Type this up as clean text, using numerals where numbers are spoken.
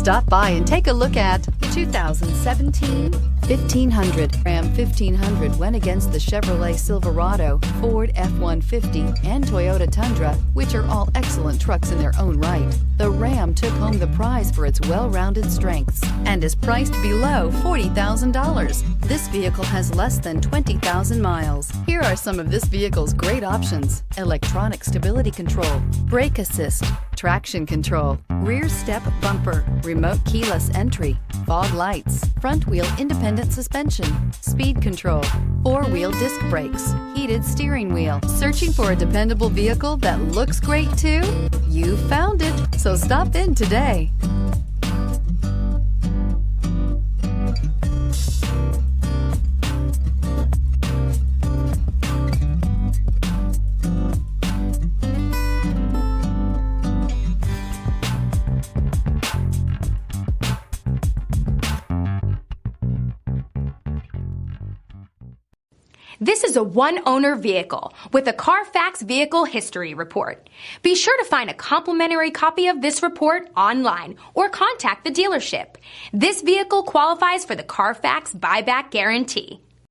Stop by and take a look at the 2017 1500. Ram 1500 went against the Chevrolet Silverado, Ford F-150, and Toyota Tundra, which are all excellent trucks in their own right. The Ram took home the prize for its well-rounded strengths and is priced below $40,000. This vehicle has less than 20,000 miles. Here are some of this vehicle's great options: electronic stability control, brake assist, traction control, rear step bumper, remote keyless entry, fog lights, front wheel independent suspension, speed control, four-wheel disc brakes, heated steering wheel. Searching for a dependable vehicle that looks great too? You found it, so stop in today. This is a one-owner vehicle with a Carfax Vehicle History Report. Be sure to find a complimentary copy of this report online or contact the dealership. This vehicle qualifies for the Carfax Buyback Guarantee.